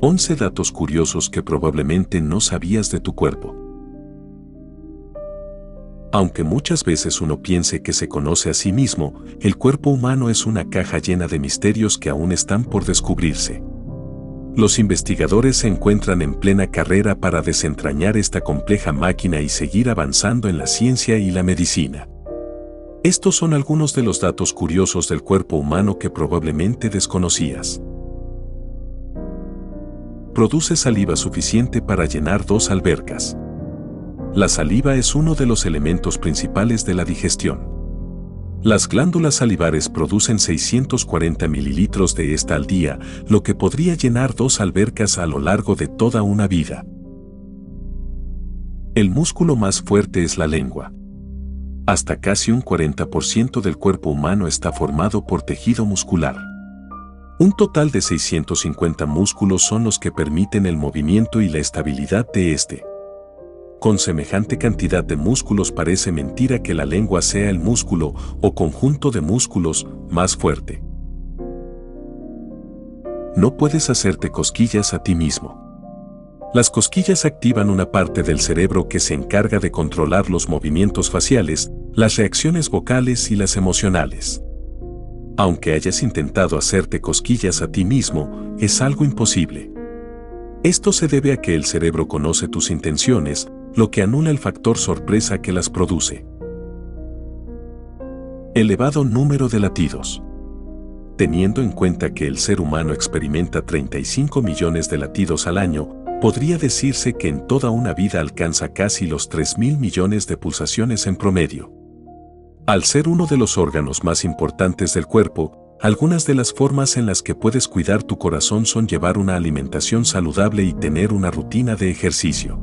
11 datos curiosos que probablemente no sabías de tu cuerpo. Aunque muchas veces uno piense que se conoce a sí mismo, el cuerpo humano es una caja llena de misterios que aún están por descubrirse. Los investigadores se encuentran en plena carrera para desentrañar esta compleja máquina y seguir avanzando en la ciencia y la medicina. Estos son algunos de los datos curiosos del cuerpo humano que probablemente desconocías. Produce saliva suficiente para llenar 2 albercas. La saliva es uno de los elementos principales de la digestión. Las glándulas salivares producen 640 mililitros de esta al día, lo que podría llenar 2 albercas a lo largo de toda una vida. El músculo más fuerte es la lengua. Hasta casi un 40% del cuerpo humano está formado por tejido muscular. Un total de 650 músculos son los que permiten el movimiento y la estabilidad de este. Con semejante cantidad de músculos parece mentira que la lengua sea el músculo o conjunto de músculos más fuerte. No puedes hacerte cosquillas a ti mismo. Las cosquillas activan una parte del cerebro que se encarga de controlar los movimientos faciales, las reacciones vocales y las emocionales. Aunque hayas intentado hacerte cosquillas a ti mismo, es algo imposible. Esto se debe a que el cerebro conoce tus intenciones, lo que anula el factor sorpresa que las produce. Elevado número de latidos. Teniendo en cuenta que el ser humano experimenta 35 millones de latidos al año, podría decirse que en toda una vida alcanza casi los 3.000 millones de pulsaciones en promedio. Al ser uno de los órganos más importantes del cuerpo, algunas de las formas en las que puedes cuidar tu corazón son llevar una alimentación saludable y tener una rutina de ejercicio.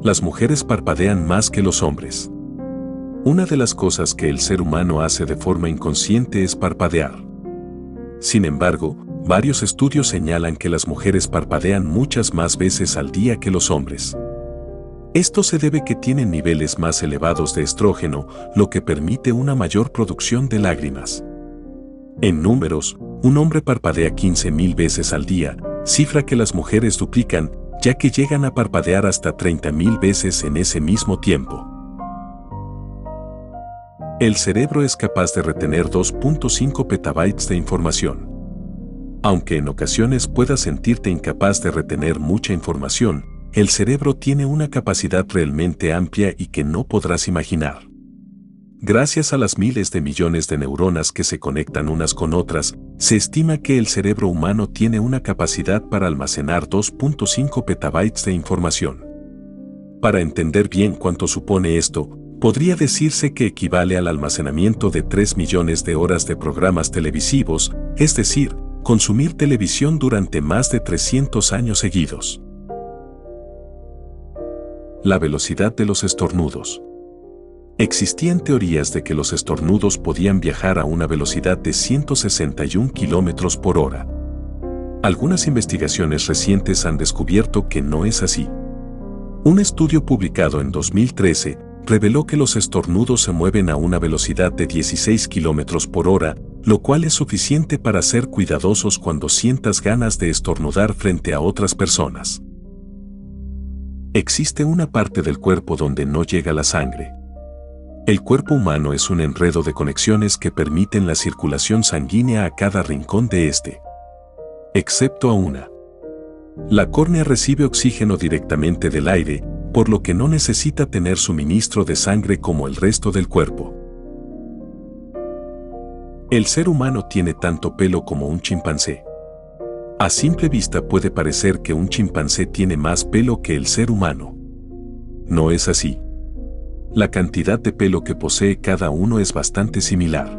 Las mujeres parpadean más que los hombres. Una de las cosas que el ser humano hace de forma inconsciente es parpadear. Sin embargo, varios estudios señalan que las mujeres parpadean muchas más veces al día que los hombres. Esto se debe a que tienen niveles más elevados de estrógeno, lo que permite una mayor producción de lágrimas. En números, un hombre parpadea 15.000 veces al día, cifra que las mujeres duplican, ya que llegan a parpadear hasta 30.000 veces en ese mismo tiempo. El cerebro es capaz de retener 2.5 petabytes de información. Aunque en ocasiones puedas sentirte incapaz de retener mucha información, el cerebro tiene una capacidad realmente amplia y que no podrás imaginar. Gracias a las miles de millones de neuronas que se conectan unas con otras, se estima que el cerebro humano tiene una capacidad para almacenar 2.5 petabytes de información. Para entender bien cuánto supone esto, podría decirse que equivale al almacenamiento de 3 millones de horas de programas televisivos, es decir, consumir televisión durante más de 300 años seguidos. La velocidad de los estornudos. Existían teorías de que los estornudos podían viajar a una velocidad de 161 km por hora. Algunas investigaciones recientes han descubierto que no es así. Un estudio publicado en 2013 reveló que los estornudos se mueven a una velocidad de 16 km por hora, lo cual es suficiente para ser cuidadosos cuando sientas ganas de estornudar frente a otras personas. Existe una parte del cuerpo donde no llega la sangre. El cuerpo humano es un enredo de conexiones que permiten la circulación sanguínea a cada rincón de este. Excepto a una. La córnea recibe oxígeno directamente del aire, por lo que no necesita tener suministro de sangre como el resto del cuerpo. El ser humano tiene tanto pelo como un chimpancé. A simple vista puede parecer que un chimpancé tiene más pelo que el ser humano. No es así. La cantidad de pelo que posee cada uno es bastante similar.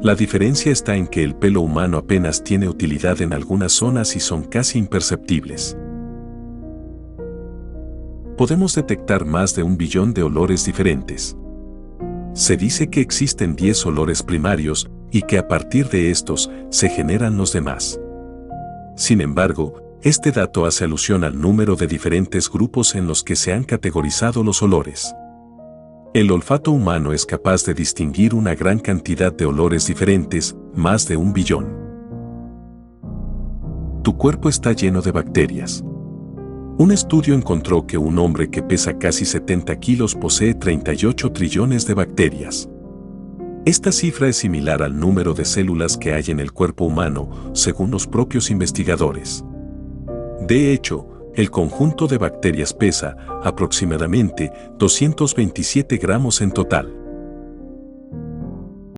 La diferencia está en que el pelo humano apenas tiene utilidad en algunas zonas y son casi imperceptibles. Podemos detectar más de 1 billón de olores diferentes. Se dice que existen 10 olores primarios y que a partir de estos se generan los demás. Sin embargo, este dato hace alusión al número de diferentes grupos en los que se han categorizado los olores. El olfato humano es capaz de distinguir una gran cantidad de olores diferentes, más de 1 billón. Tu cuerpo está lleno de bacterias. Un estudio encontró que un hombre que pesa casi 70 kilos posee 38 trillones de bacterias. Esta cifra es similar al número de células que hay en el cuerpo humano, según los propios investigadores. De hecho, el conjunto de bacterias pesa aproximadamente 227 gramos en total.